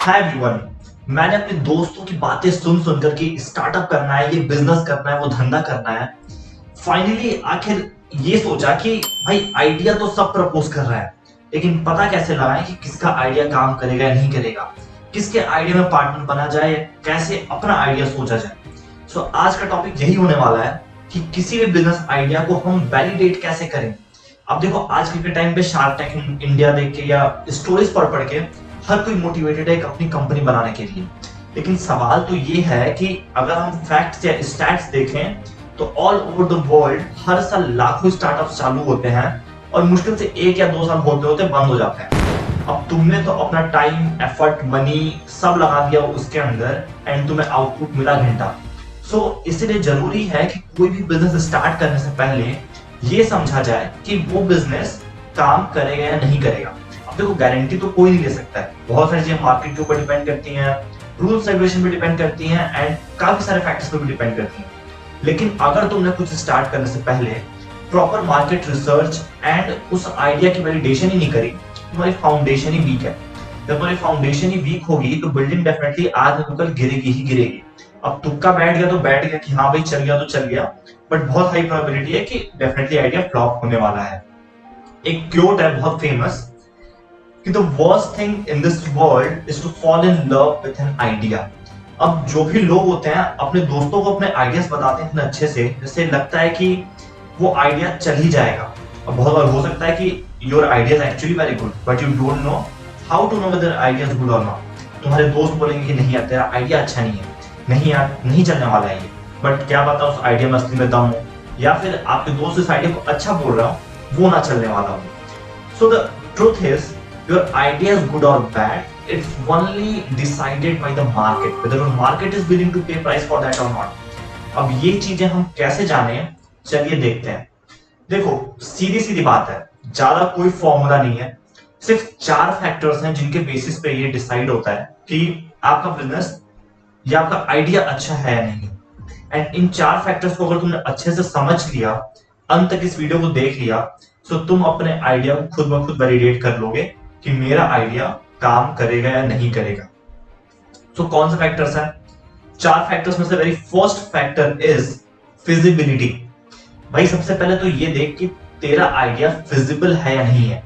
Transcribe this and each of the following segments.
Hi everyone. मैंने अपने दोस्तों की बातें सुन सुनकर कि स्टार्टअप करना है, ये बिजनेस करना है, वो धंधा करना है, फाइनली आखिर ये सोचा कि भाई आइडिया तो सब प्रपोज कर रहा है, लेकिन पता कैसे लगाएं कि किसका आइडिया काम करेगा या नहीं करेगा, किसके आइडिया में पार्टनर बना जाए, कैसे अपना आइडिया सोचा जाए। सो आज का टॉपिक यही होने वाला है कि किसी भी बिजनेस आइडिया को हम वैलिडेट कैसे करें। अब देखो आजकल के टाइम पे शार्क टैंक इंडिया देख के या स्टोरीज पढ़ के हर कोई मोटिवेटेड है एक अपनी कंपनी बनाने के लिए, लेकिन सवाल तो ये है कि अगर हम फैक्ट्स या स्टैट्स देखें तो ऑल ओवर द वर्ल्ड हर साल लाखों स्टार्टअप्स चालू होते हैं और मुश्किल से 1 या 2 साल होते होते बंद हो जाते हैं। अब तुमने तो अपना टाइम, एफर्ट, मनी सब लगा दिया उसके अंदर एंड तुम्हें आउटपुट मिला घंटा। सो इसलिए जरूरी है कि कोई भी बिजनेस स्टार्ट करने से पहले ये समझा जाए कि वो बिजनेस काम करेगा या नहीं करेगा। अब देखो गारंटी तो कोई नहीं ले सकता है, बहुत सारी चीजें मार्केट के ऊपर डिपेंड करती हैं, रूल्स रेगुलेशन पे डिपेंड करती हैं एंड काफी सारे फैक्टर्स पे भी डिपेंड करती हैं। लेकिन अगर तुमने कुछ स्टार्ट करने से पहले प्रॉपर मार्केट रिसर्च एंड उस आइडिया की वैलिडेशन ही नहीं करी, तुम्हारी फाउंडेशन ही वीक है। जब तुम्हारी फाउंडेशन ही वीक होगी तो बिल्डिंग डेफिनेटली आज न कल गिरेगी ही गिरेगी। अब तुक्का बैठ गया तो बैठ गया कि हाँ भाई चल गया तो चल गया, बट बहुत हाई प्रोबेबिलिटी है कि डेफिनेटली आइडिया फ्लॉप होने वाला है। एक क्योट है बहुत फेमस कि the worst thing in this world is to fall in love with an idea. अब जो भी लोग होते हैं अपने दोस्तों को अपने आइडियाज बताते हैं इतने अच्छे से, जिससे लगता है कि वो आइडिया चल ही जाएगा। अब बहुत बार हो सकता है कि your idea is actually very good but you don't know how to know whether idea is good और नॉट। तुम्हारे दोस्त बोलेंगे कि नहीं यार तेरा आइडिया अच्छा नहीं है, नहीं यार नहीं चलने वाला है ये, बट क्या पता उस आइडिया में असली में दम हो, या फिर आपके दोस्त इस आइडिया को अच्छा बोल रहा हो वो ना चलने वाला हो। So the truth is your idea is good or bad, it's only decided by the market, whether the market is willing to pay price for that or not। अब ये चीजें हम कैसे जाने, चलिए देखते हैं। देखो सीधी सीधी बात है, ज्यादा कोई फॉर्मूला नहीं है, सिर्फ 4 फैक्टर्स हैं जिनके बेसिस पे ये डिसाइड होता है कि आपका बिजनेस या आपका आइडिया अच्छा है या नहीं। एंड इन 4 फैक्टर्स को अगर तुमने अच्छे से समझ लिया, अंत तक इस वीडियो को देख लिया, तो तुम अपने आइडिया को खुद ब खुद वैलिडेट कर लोगे कि मेरा आइडिया काम करेगा या नहीं करेगा। तो कौन से फैक्टर्स हैं? 4 फैक्टर्स में से very first factor is feasibility. भाई सबसे पहले तो ये देख कि तेरा आइडिया फिजिबल है या नहीं है।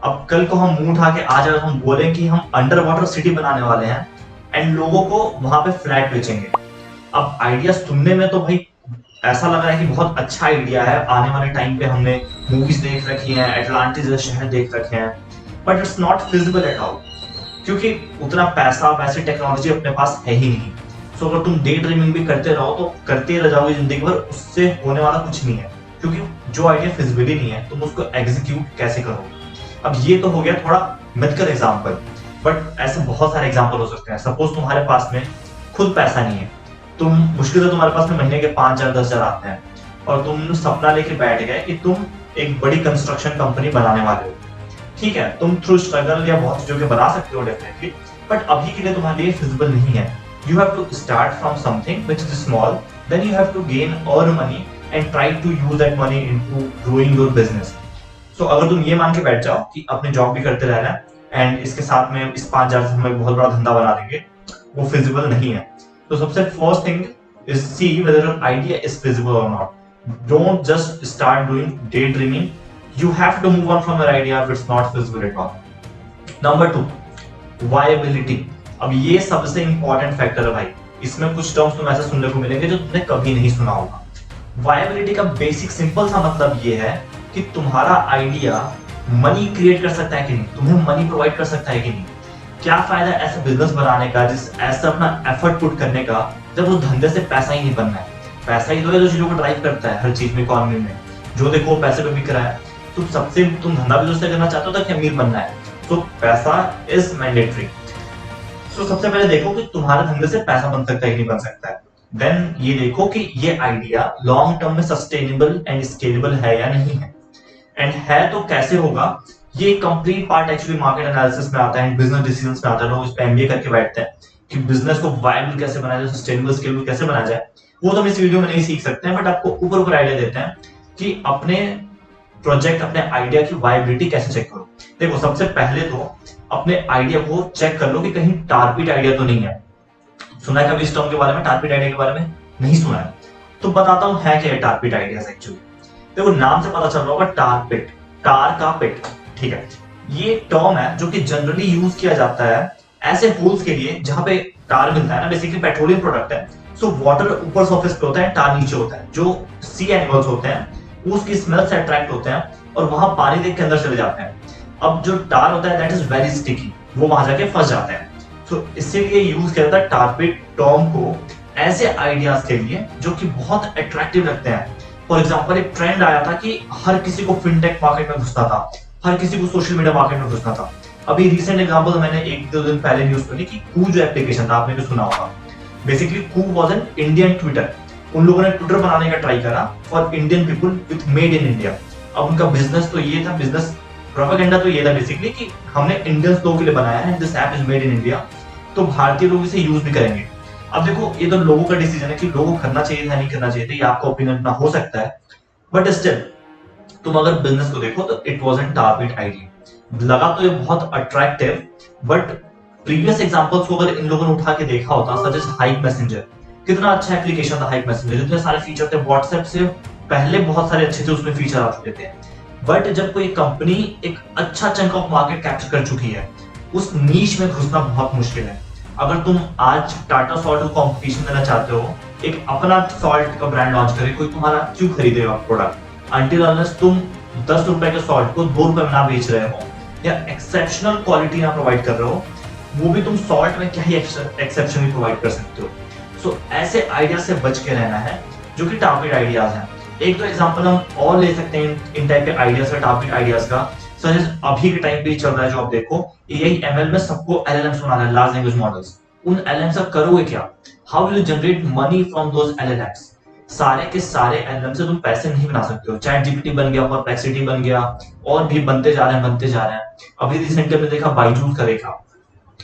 अब कल को हम मुंह उठा के आज अगर हम बोलें कि हम अंडर वाटर सिटी बनाने वाले हैं एंड लोगों को वहां पे फ्लैट बेचेंगे। अब आइडिया सुनने में तो भाई ऐसा लग रहा है कि बहुत अच्छा आइडिया है, आने वाले टाइम पे हमने मूवीज देख रखी हैं, एटलांटिस जैसे शहर देख रखे हैं, but it's not feasible at all, क्योंकि उतना पैसा वैसे टेक्नोलॉजी अपने पास है ही नहीं। सो अगर तुम डे ड्रीमिंग भी करते रहो तो करते रह जाओगे जिंदगी भर, उससे होने वाला कुछ नहीं है, क्योंकि जो आइडिया फिजिबली नहीं है तुम उसको एग्जीक्यूट कैसे करोगे। अब ये तो हो गया थोड़ा मिथकल एग्जाम्पल, बट ऐसे बहुत सारे एग्जाम्पल हो सकते हैं। सपोज तुम्हारे पास में खुद पैसा नहीं है, तुम मुश्किल से तुम्हारे पास में महीने के 5,000 10,000 आते हैं और तुम सपना लेके बैठ गए कि तुम एक बड़ी कंस्ट्रक्शन कंपनी बनाने वाले हो। ठीक है, तुम थ्रू स्ट्रगल या बहुत चीजों के बना सकते हो डेफिनेटली, बट अभी के लिए तुम्हारे लिए फिजिबल नहीं है। You have to start from something which is small, then you have to gain earn money and try to use that money into growing your business. So अगर तुम ये मान के बैठ जाओ कि अपने जॉब भी करते रहना है एंड इसके साथ में इस 5,000 से हम एक बहुत बड़ा धंधा बना देंगे, वो फिजिबल नहीं है। तो सबसे first thing is see whether your idea is feasible और not. Don't just start doing day dreaming, you have to move on from your idea if it's not feasible at all. Number 2, viability। अब ये सबसे important factor है भाई। इसमें कुछ terms तुम्हें ऐसे सुनने को मिलेंगे जो तुमने कभी नहीं सुना होगा। वायबिलिटी का बेसिक सिंपल सा मतलब ये है कि तुम्हारा आइडिया मनी क्रिएट कर सकता है कि नहीं, तुम्हें मनी प्रोवाइड कर सकता है कि नहीं। क्या फायदा ऐसा बिजनेस बनाने का, जिस ऐसा अपना एफर्ट पुट करने का, जब उस धंधे से पैसा ही नहीं बनना है। पैसा ही तो है जो चीजों को ड्राइव करता है हर चीज में, इकोनॉमी में। जो देखो पैसे पे बिक रहा है, तो सबसे तुम धंधा भी उससे करना चाहते हो ताकि अमीर बनना है, तो पैसा इज मैंडेटरी। सो सबसे पहले देखो कि तुम्हारे धंधे से पैसा बन सकता है कि नहीं बन सकता है। देन ये देखो कि ये आइडिया लॉन्ग टर्म में सस्टेनेबल एंड स्केलेबल है या नहीं है, एंड है तो कैसे होगा। ये complete part actually market analysis में आता है, बिजनेस डिसीजंस में आता है। लोग इस पे एमबीए करके बैठते हैं कि बिजनेस को वायबल कैसे बनाया जाए, सस्टेनेबल स्केलेबल कैसे बनाया जाए। वो तो हम इस वीडियो में नहीं सीख सकते हैं, बट आपको ऊपर ऊपर आइडिया देते हैं कि अपने प्रोजेक्ट, अपने आइडिया की वायबिलिटी कैसे चेक करो। देखो सबसे पहले तो अपने आइडिया को चेक कर लो कि कहीं टारगेट आइडिया तो नहीं है। सुना है कभी इस टर्म के बारे में, टारगेट आइडिया के बारे में? नहीं सुना है तो बताता हूँ है क्या टारगेट आइडियाज एक्चुअली। देखो नाम से पता चल रहा होगा, टारपिट, टार का पिट, ठीक है। ये टर्म है जो कि जनरली यूज किया जाता है ऐसे होल्स के लिए जहां पे टार मिलता है ना, बेसिकली पेट्रोलियम प्रोडक्ट है। सो वाटर ऊपर सरफेस पे होता है, टार नीचे होता है। जो सी एनिमल्स होते हैं वो उसकी स्मेल से अट्रैक्ट होते हैं और वहां पानी देख के अंदर चले जाते हैं। अब जो टार होता है दैट इज वेरी स्टिकी, वो वहां जाके फंस जाते हैं। तो इसीलिए यूज किया जाता है टारपिट टर्म को ऐसे आइडियाज के लिए जो कि बहुत अट्रैक्टिव लगते हैं। फॉर एग्जांपल एक ट्रेंड आया था कि हर किसी को फिनटेक मार्केट में घुसना था, हर किसी को सोशल मीडिया मार्केट में घुसना था। अभी रिसेंट एग्जांपल मैंने एक दो दिन पहले न्यूज पढ़ी कि कू जो एप्लीकेशन था, आपने भी सुना होगा। Basically Koo was an Indian Twitter. उन लोगों ने ट्विटर बनाने का ट्राई करा for Indian people with made in India. अब उनका बिजनेस तो ये था, बिजनेस प्रोपेगेंडा तो ये था बेसिकली कि हमने इंडियंस लोगों के लिए बनाया है, this app is made in India, तो भारतीय लोग इसे यूज भी करेंगे। अब देखो ये तो लोगों का डिसीजन है कि लोगों को करना चाहिए था नहीं करना चाहिए था, ये आपका ओपिनियन अपना हो सकता है, बट स्टिल तुम अगर बिजनेस को देखो तो it was an target idea. लगा तो ये बहुत अट्रैक्टिव, बट प्रीवियस एग्जांपल्स को अगर इन लोगों ने उठा के देखा होता, सच एज हाइक मैसेंजर, कितना अच्छा एप्लीकेशन था हाइक मैसेंजर, इतने सारे फीचर थे, व्हाट्सएप से पहले बहुत सारे अच्छे थे उसमें फीचर आ चुके थे। बट जब कोई कंपनी एक अच्छा चंक ऑफ मार्केट कैप्चर कर चुकी है, उस नीश में घुसना बहुत मुश्किल है। अगर तुम आज टाटा सॉल्ट को कंपटीशन देना चाहते हो, एक अपना सॉल्ट का ब्रांड लॉन्च करे, कोई तुम्हारा क्यों खरीदेगा प्रोडक्ट? अंटिल अनलेस तुम 10 रुपए के सॉल्ट को 2 रुपए में ना बेच रहे हो या एक्सेप्शनल क्वालिटी ना प्रोवाइड कर रहे हो, वो भी तुम सॉल्ट में क्या ही एक्सेप्शन प्रोवाइड कर सकते हो। सो ऐसे आइडिया से बच के रहना है जो कि टारगेट आइडियाज हैं। एक तो एग्जांपल हम और ले सकते हैं इन टाइप के आइडियाज का, टारगेट आइडियाज का। सच एज अभी के टाइम पे चल रहा है जो आप देखो, एआई एमएल में सबको एलएलएम्स बनाना है, लार्ज लैंग्वेज मॉडल्स। उन एलएलएम्स का करोगे क्या? How will you generate money from those LLMs? सारे के सारे एलएलएम से तुम पैसे नहीं बना सकते हो। चैट जीपीटी बन गया, परप्लेक्सिटी बन गया, और भी बनते जा रहे हैं बनते जा रहे हैं। अभी रिसेंटली हमने देखा बाइजूस का, देखा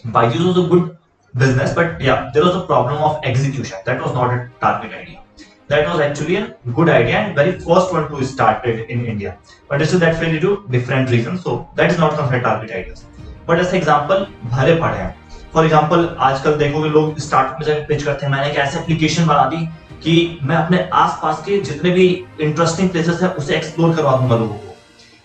Byju's was a good business, but yeah, there was a problem of execution. That was not a target idea. That was actually a good idea and very first one to start it in India. But still that failed due to different reasons. So that is not considered target ideas. But as example, भरे पड़े हैं। For example, आजकल देखोगे लोग startup में जाकर pitch करते हैं, मैंने एक ऐसी एप्लीकेशन बना दी कि मैं अपने आसपास के जितने भी इंटरेस्टिंग प्लेसेस है उसे एक्सप्लोर करवा दूंगा लोगों को।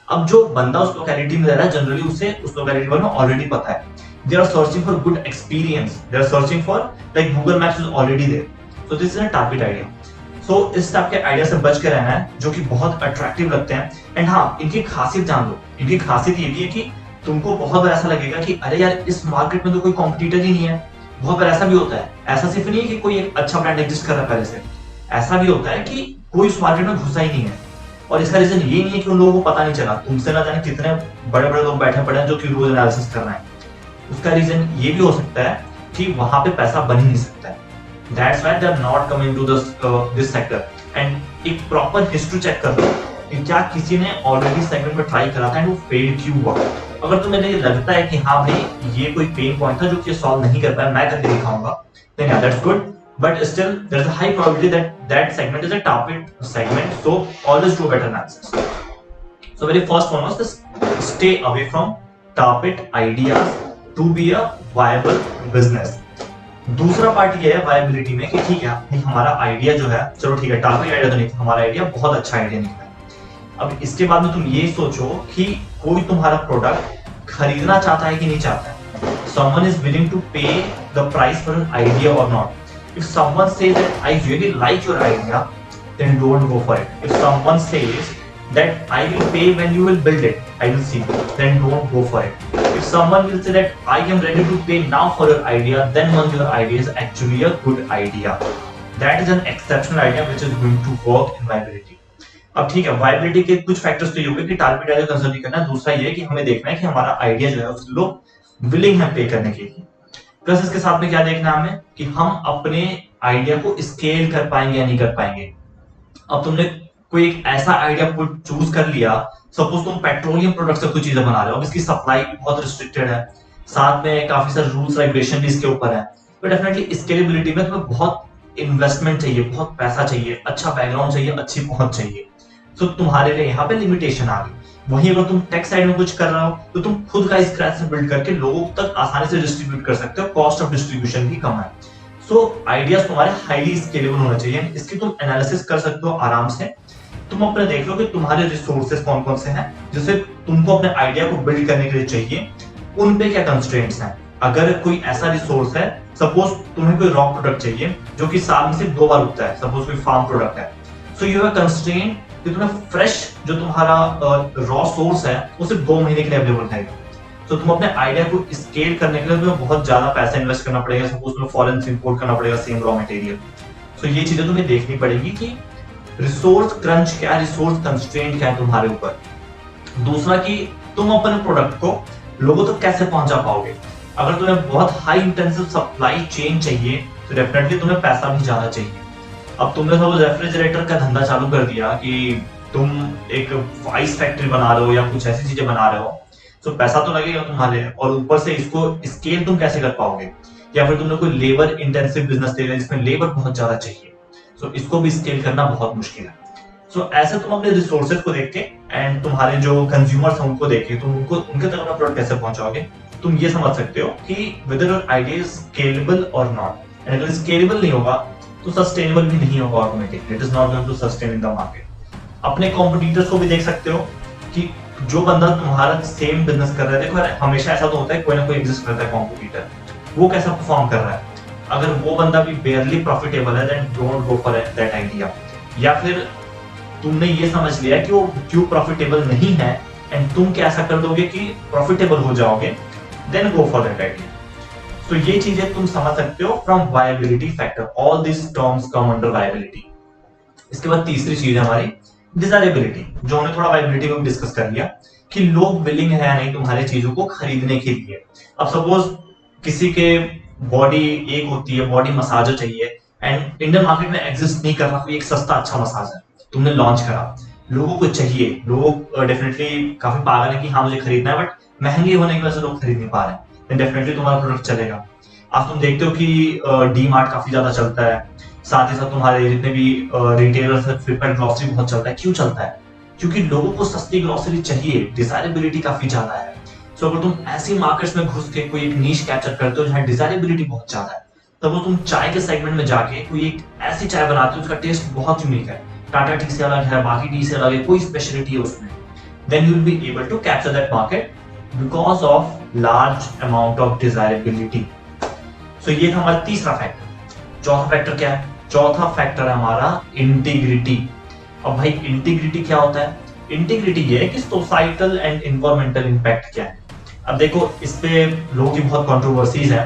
अब जो बंदा उस लोकेलिटी में रह रहा है, जनरली उसे उस लोकेलिटी के बारे में ऑलरेडी पता है। They are searching for good experience. They are searching for, like Google Maps is already there. So this is a target idea. So इस टाइप के आइडिया से बच के रहना है जो कि बहुत अट्रैक्टिव लगते हैं। एंड हाँ, इनकी खासियत जान लो। इनकी खासियत ये भी है कि तुमको बहुत बार ऐसा लगेगा कि अरे यार इस मार्केट में तो कोई कॉम्पिटिटर ही नहीं है। बहुत बार ऐसा भी होता है। ऐसा सिर्फ नहीं है कि कोई एक अच्छा ब्रांड एग्जिस्ट कर रहा है पहले से, ऐसा भी होता है कि कोई उस मार्केट में घुसा ही नहीं है। और इसका रीजन ये नहीं है कि उन लोगों को पता नहीं चला। तुमसे ना जाने कितने बड़े बड़े लोग बैठे पड़े हैं जो कि रोज एनालिसिस कर रहे हैं। उसका रीजन ये भी हो सकता है कि वहां पे पैसा बन ही नहीं सकता है। That's why they are not coming to this sector. And एक प्रॉपर हिस्ट्री चेक कर लो कि क्या किसी ने ऑलरेडी सेगमेंट में ट्राई करा था एंड वो फेल क्यों हुआ। अगर तुम्हें ये लगता है कि हाँ भाई ये कोई पेन पॉइंट था जो कि सॉल्व नहीं कर पाया, मैं करके दिखाऊंगा, then yeah, that's good. But still, there is a high probability that that segment is a target segment. So always do a better analysis. So very first one was this: stay away from target ideas to be a viable business. दूसरा part ये है viability में कि ठीक है हमारा idea जो है, चलो ठीक है टारगेट आइडिया तो नहीं था, हमारा आइडिया बहुत अच्छा आइडिया निकला है। अब इसके बाद में तुम ये सोचो कि कोई तुम्हारा प्रोडक्ट खरीदना चाहता है कि नहीं चाहता है। someone is willing to pay the price for an idea or not. If someone says that I really like your idea, then don't go for it. If someone says that I will pay when you will build it, I will see, then don't go for it. If someone will say that I am ready to pay now for your idea, then once your idea is actually a good idea. That is an exceptional idea which is going to work in viability. अब ठीक है, viability के कुछ factors तो ये होंगे कि target idea consider नहीं करना है। दूसरा ये है कि हमें देखना है कि हमारा आइडिया जो है उसको लोग विलिंग है पे करने के लिए। प्लस इसके साथ में क्या देखना है हमें कि हम अपने आइडिया को स्केल कर पाएंगे या नहीं कर पाएंगे। अब तुमने कोई एक ऐसा आइडिया चूज कर लिया, सपोज तुम पेट्रोलियम प्रोडक्ट से कुछ चीजें बना रहे हो, इसकी सप्लाई बहुत रिस्ट्रिक्टेड है, साथ में काफी सारे रूल्स रेगुलेशन भी इसके ऊपर है, तो डेफिनेटली स्केलेबिलिटी में तुम्हें बहुत इन्वेस्टमेंट चाहिए, बहुत पैसा चाहिए, अच्छा बैकग्राउंड चाहिए, अच्छी पहुंच चाहिए। तो तुम्हारे लिए यहाँ पे लिमिटेशन आ गई। वहीं अगर तुम टेक साइड में कुछ कर रहे हो तो तुम खुद का स्क्रैच से बिल्ड करके लोगों तक आसानी से डिस्ट्रीब्यूट कर सकते हो, कॉस्ट ऑफ डिस्ट्रीब्यूशन भी कम है। सो आइडियाज तुम्हारे हाईली स्केलेबल होना चाहिए, इसकी तुम एनालिसिस कर सकते हो आराम से। तुम अपने देख लो कि तुम्हारे रिसोर्सेज कौन कौन से हैं जिसे तुमको अपने आइडिया को बिल्ड करने के लिए चाहिए, उन पे क्या कंस्ट्रेंट्स हैं। अगर कोई ऐसा रिसोर्स है, सपोज तुम्हें कोई रॉ प्रोडक्ट चाहिए जो कि साल में सिर्फ 2 बार उगता है, सपोज कोई फार्म प्रोडक्ट है, सो यू हैव कंस्ट्रेंट कि तुम्हें फ्रेश जो तुम्हारा रॉ सोर्स है वो सिर्फ 2 महीने के लिए अवेलेबल रहेगा। तो तुम अपने आइडिया को स्केल करने के लिए तुम्हें बहुत ज्यादा पैसा इन्वेस्ट करना पड़ेगा, सपोज तुम्हें फॉरेन से इंपोर्ट करना पड़ेगा सेम रॉ मटेरियल। सो ये चीजें तुम्हें देखनी पड़ेगी कि रिसोर्स क्रंच क्या है, रिसोर्स कंस्ट्रेंट क्या है तुम्हारे ऊपर। दूसरा कि तुम अपने प्रोडक्ट को लोगों तक कैसे पहुंचा पाओगे। अगर तुम्हें बहुत हाई इंटेंसिव सप्लाई चेन चाहिए तो डेफिनेटली तुम्हें पैसा भी ज्यादा चाहिए। अब तुमने सपोज रेफ्रिजरेटर का धंधा चालू कर दिया कि तुम एक आइस फैक्ट्री बना रहे हो या कुछ ऐसी चीजें बना रहे हो, तो पैसा तो लगेगा तुम्हारे, और ऊपर से इसको स्केल तुम कैसे कर पाओगे। या फिर तुमने कोई लेबर इंटेंसिव बिजनेस ले लिया जिसमें लेबर बहुत ज्यादा चाहिए, तो इसको भी स्केल करना बहुत मुश्किल है। सो ऐसे तुम अपने रिसोर्सेज को देख के एंड तुम्हारे जो कंज्यूमर्स हैं उनको देख के तुम उनको उनके तक अपना प्रोडक्ट कैसे पहुंचाओगे, तुम ये समझ सकते हो कि whether your idea is scalable और नॉट। एंड अगर स्केलेबल नहीं होगा तो सस्टेनेबल भी नहीं होगा automatically, it is not going to sustain in the market. अपने कॉम्पिटिटर्स को भी देख सकते हो कि जो बंदा तुम्हारा सेम बिजनेस कर रहा है, देखो हमेशा ऐसा तो होता है कोई ना कोई एग्जिस्ट करता है कॉम्पिटिटर, वो कैसा परफॉर्म कर रहा है। अगर वो बंदा भी बेयरली प्रॉफिटेबल है then don't go for that idea. या फिर तुमने ये समझ लिया कि वो क्यों प्रॉफिटेबल नहीं है एंड तुम क्या ऐसा कर दोगे कि प्रॉफिटेबल हो जाओगे, then go for that idea. तो ये चीजें तुम समझ सकते हो from viability factor, all this terms come under viability. इसके बाद तीसरी चीज है हमारी डिजायरेबिलिटी, जो हमने थोड़ा वायबिलिटी में डिस्कस कर लिया कि लोग विलिंग है या नहीं तुम्हारी चीजों को खरीदने के लिए। अब सपोज किसी के बॉडी एक होती है, बॉडी मसाजर चाहिए एंड इंडियन मार्केट में एग्जिस्ट नहीं कर रहा कोई एक सस्ता अच्छा मसाजर, तुमने लॉन्च करा, लोगों को चाहिए, लोग डेफिनेटली काफी पागल है कि हाँ मुझे खरीदना है, बट महंगे होने की वजह से लोग खरीद नहीं पा रहे हैं, डेफिनेटली तुम्हारा प्रोडक्ट चलेगा। आज तुम देखते हो कि डी मार्ट काफी ज्यादा चलता है, साथ ही साथ तुम्हारे जितने भी रिटेलर्स है, फ्लिपकार्ट ग्रोसरी बहुत चलता है। क्यों चलता है? क्योंकि लोगों को सस्ती ग्रोसरी चाहिए, डिजायरेबिलिटी काफी ज्यादा है। सो अगर तुम ऐसी मार्केट्स में घुस के कोई एक नीश कैप्चर करते हो जहाँ डिजायरेबिलिटी बहुत ज्यादा है, तब वो तुम चाय के सेगमेंट में जाके कोई एक ऐसी चाय बनाते हो उसका टेस्ट बहुत यूनिक है, टाटा टी से अलग है, बाकी टी से अलग है, कोई स्पेशलिटी है उसमें, then you will be able to capture that market because of large amount of desirability. So ये था हमारा तीसरा फैक्टर। चौथा फैक्टर क्या है? चौथा फैक्टर है हमारा इंटीग्रिटी। अब भाई इंटीग्रिटी क्या होता है? इंटीग्रिटी ये है कि सोसाइटल एंड एनवायरमेंटल इंपैक्ट क्या है। अब देखो इस पे लोगों की बहुत कंट्रोवर्सीज है,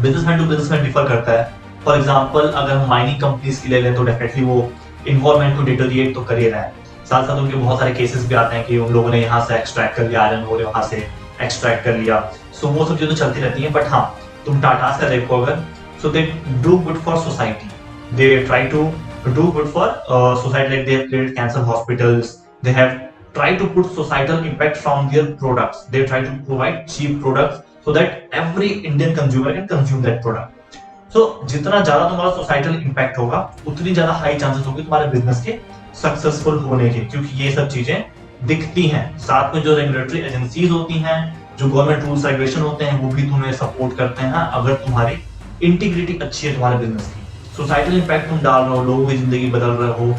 बिजनेसमैन टू बिजनेसमैन डिफर करता है। फॉर एग्जांपल अगर हम माइनिंग कंपनीज की ले लें तो डेफिनेटली वो एनवायरमेंट को डिटोरिएट तो कर ही रहा है, साथ साथ उनके बहुत सारे केसेस भी आते हैं कि उन लोगों ने यहाँ से एक्सट्रैक्ट कर लिया, आयरन ओर वहां से एक्सट्रैक्ट कर लिया। सो वो सब चीजें चलती रहती हैं। बट हाँ, तुम टाटा से देखो अगर, so they do good for society, they try to do good for society, like they have created cancer hospitals, they have try to put societal impact from their products, they try to provide cheap products so that every Indian consumer can consume that product. So जितना ज्यादा तुम्हारा societal impact होगा उतनी ज्यादा high chances होगी तुम्हारे business के successful होने के, क्योंकि ये सब चीजें दिखती हैं। साथ में जो रेगुलेटरी एजेंसीज होती हैं, जो गवर्नमेंट रूल्स रेगुलेशन होते हैं, वो भी तुम्हें सपोर्ट करते हैं अगर तुम्हारी इंटीग्रिटी अच्छी है तुम्हारे बिजनेस की। सोसाइटल इम्पैक्ट तुम डाल रहे हो, लोगों की जिंदगी बदल रहे हो,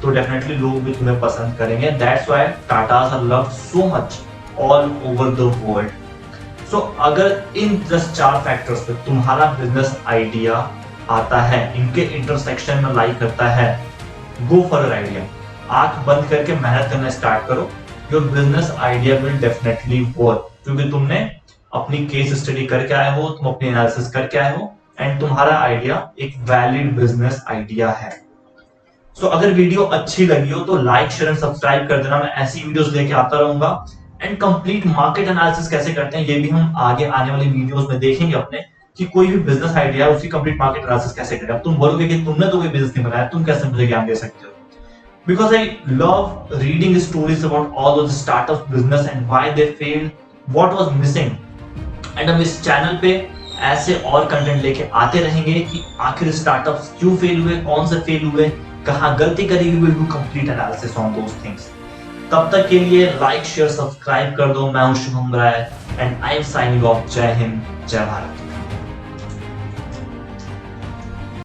तो डेफिनेटली लोग भी तुम्हें पसंद करेंगे। That's why Tatas are loved so much all over the world. So अगर इन जस्ट 4 फैक्टर्स पे तुम्हारा बिजनेस आइडिया आता है, इनके इंटरसेक्शन में लाई करता है, गो फॉर योर आइडिया। आंख बंद करके मेहनत करना स्टार्ट करो, your business idea will definitely work, क्योंकि तुमने अपनी केस स्टडी करके आए हो, तुम अपनी एनालिसिस करके आए हो एंड तुम्हारा आइडिया एक वैलिड बिजनेस आइडिया है। सो अगर वीडियो अच्छी लगी हो तो लाइक शेयर एंड सब्सक्राइब कर देना, मैं ऐसी वीडियोस लेके आता रहूंगा। एंड कंप्लीट मार्केट एनालिसिस कैसे करते हैं ये भी हम आगे आने वाली वीडियोस में देखेंगे अपने, कि कोई भी बिजनेस आइडिया है उसकी कंप्लीट मार्केट एनालिसिस कैसे करें। अब तुम बोलोगे कि तुमने तो कोई बिजनेस नहीं बनाया, तुम कैसे मुझे ज्ञान दे सकते हो? Because I love reading stories about all of the startup business and why they failed, what was missing. And हम इस चैनल पे ऐसे और कंटेंट लेके आते रहेंगे कि आखिर स्टार्टअप्स क्यों फेल हुए, कौन से फेल हुए, कहां गलती करी, we will do complete analysis on those things. तब तक के लिए लाइक शेयर सब्सक्राइब कर दो। मैं हूं Shubham Rai and I am signing off. जय हिंद, जय भारत।